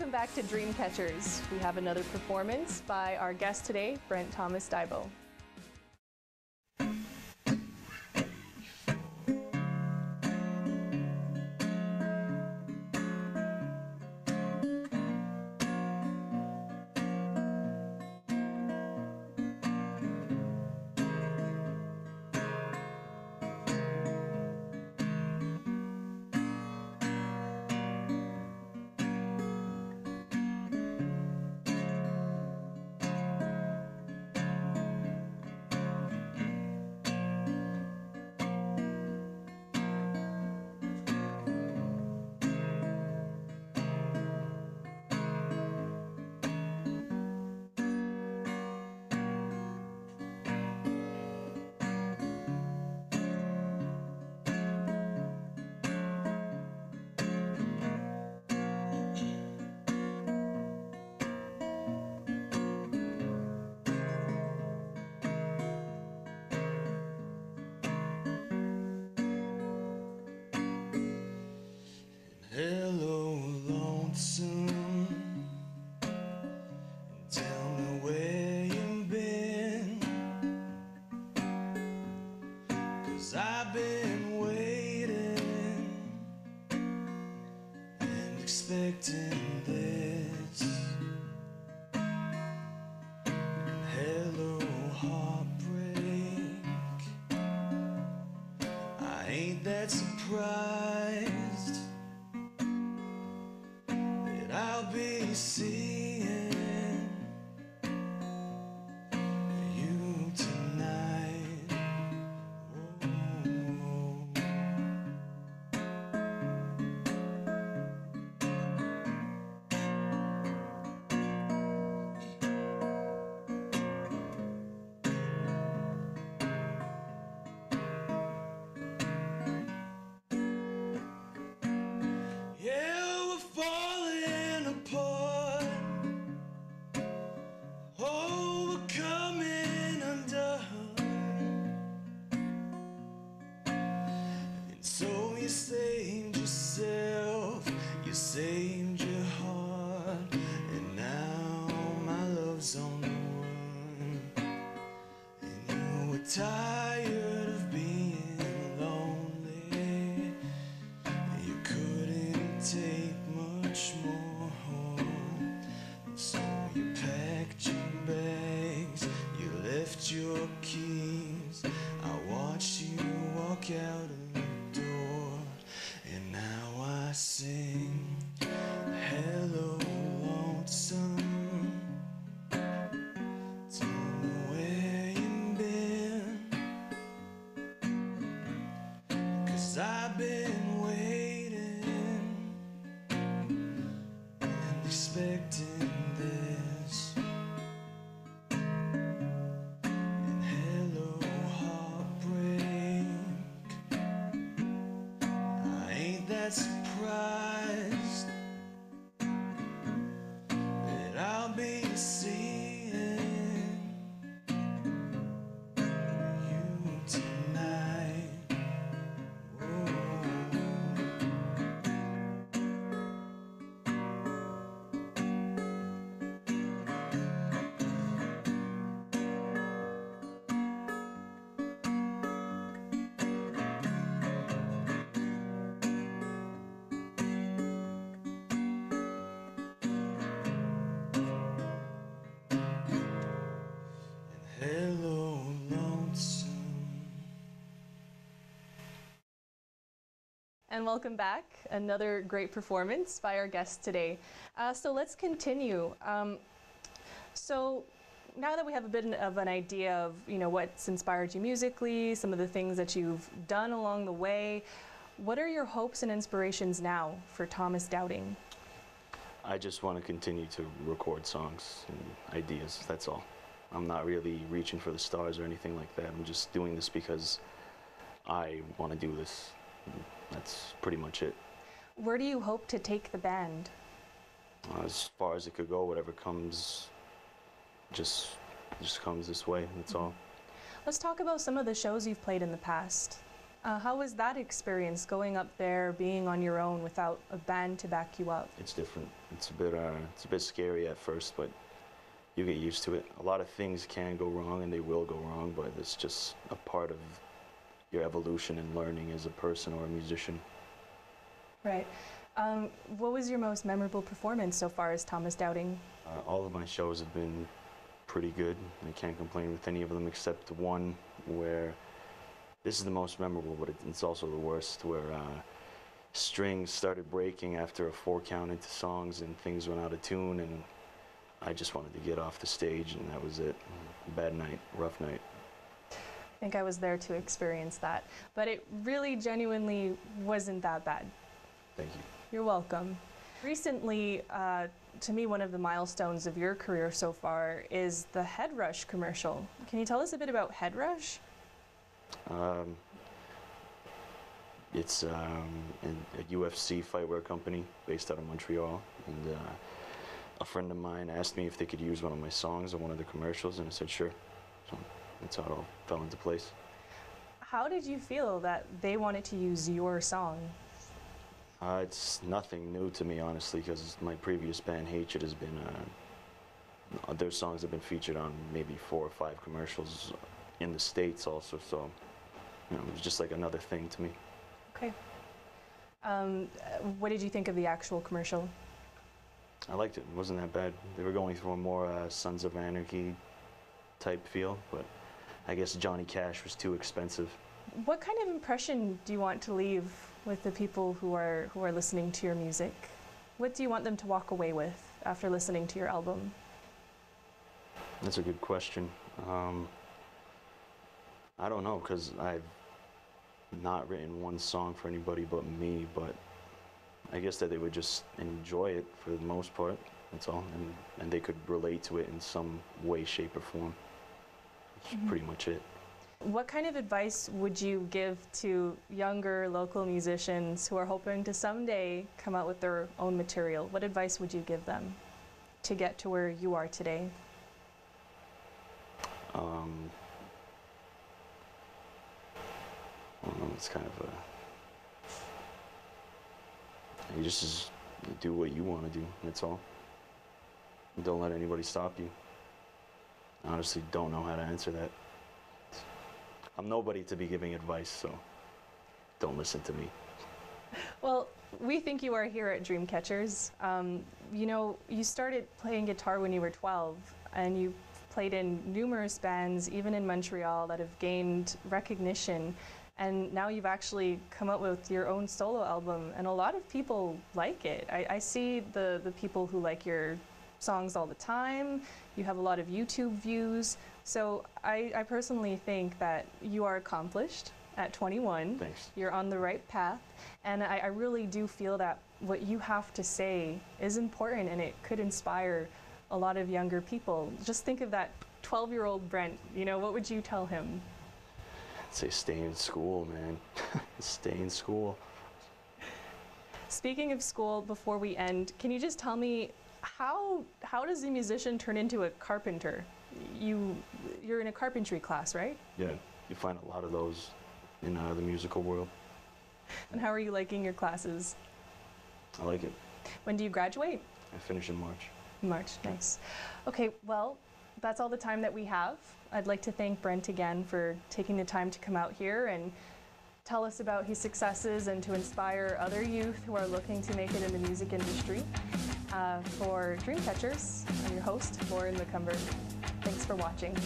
welcome back to Dreamcatchers. We have another performance by our guest today, Brent Thomas Dibo. Hello, lonesome, tell me where you've been, 'cause I've been waiting and expecting this. And hello, heartbreak, I ain't that surprised. I'll be seeing you tonight. Yeah, we're falling apart. Oh, we're coming undone. And so you saved yourself, you saved your heart, and now my love's on the run. And you were tired of being lonely, you couldn't take much more. So you packed your bags, you left your keys. I watched you walk out of the door, and now I sing, hello, lonesome, tell me where you've been, 'cause I've been waiting and expecting this. And hello, heartbreak, I ain't that surprised that I'll be seeing you tonight. Hello, lonesome. And welcome back. Another great performance by our guest today. So let's continue. So now that we have a bit of an idea of what's inspired you musically, some of the things that you've done along the way, what are your hopes and inspirations now for Thomas Dowding? I just want to continue to record songs and ideas, that's all. I'm not really reaching for the stars or anything like that. I'm just doing this because I want to do this. That's pretty much it. Where do you hope to take the band? As far as it could go, whatever comes, just comes this way, that's all. Let's talk about some of the shows you've played in the past. How was that experience, going up there, being on your own without a band to back you up? It's different. It's a bit scary at first, but you get used to it. A lot of things can go wrong, and they will go wrong, but it's just a part of your evolution and learning as a person or a musician. Right. What was your most memorable performance so far as Thomas Dowding? All of my shows have been pretty good. I can't complain with any of them except one where this is the most memorable, but it's also the worst, where strings started breaking after a 4 count into songs and things went out of tune, and I just wanted to get off the stage, and that was it. Bad night, rough night. I think I was there to experience that, but it really genuinely wasn't that bad. Thank you. You're welcome. Recently, to me, one of the milestones of your career so far is the Head Rush commercial. Can you tell us a bit about Head Rush? It's a UFC fightwear company based out of Montreal, and a friend of mine asked me if they could use one of my songs on one of the commercials, and I said sure. So that's how it all fell into place. How did you feel that they wanted to use your song? It's nothing new to me, honestly, because my previous band, Hatred, has been, their songs have been featured on maybe 4 or 5 commercials in the States also, so it was just like another thing to me. Okay. What did you think of the actual commercial? I liked it. It wasn't that bad. They were going through a more Sons of Anarchy type feel, but I guess Johnny Cash was too expensive. What kind of impression do you want to leave with the people who are listening to your music? What do you want them to walk away with after listening to your album? That's a good question. I don't know, because I've not written one song for anybody but me, but I guess that they would just enjoy it for the most part, that's all, and they could relate to it in some way, shape, or form. That's pretty much it. What kind of advice would you give to younger local musicians who are hoping to someday come out with their own material? What advice would you give them to get to where you are today? I don't know, it's kind of you just do what you want to do, that's all. Don't let anybody stop you. I honestly don't know how to answer that. I'm nobody to be giving advice, so don't listen to me. Well, we think you are here at Dreamcatchers. You know, you started playing guitar when you were 12, and you played in numerous bands, even in Montreal, that have gained recognition. And now you've actually come up with your own solo album, and a lot of people like it. I see the people who like your songs all the time. You have a lot of YouTube views. So I personally think that you are accomplished at 21. Thanks. You're on the right path. And I really do feel that what you have to say is important, and it could inspire a lot of younger people. Just think of that 12-year-old Brent, you know, what would you tell him? I'd say stay in school, man. Stay in school. Speaking of school, before we end, can you just tell me how does a musician turn into a carpenter? You're in a carpentry class, right? Yeah, you find a lot of those in the musical world. And how are you liking your classes? I like it. When do you graduate? I finish in March. March, nice. Okay, well, that's all the time that we have. I'd like to thank Brent again for taking the time to come out here and tell us about his successes and to inspire other youth who are looking to make it in the music industry. For Dreamcatchers, I'm your host, Lauren McCumber. Thanks for watching.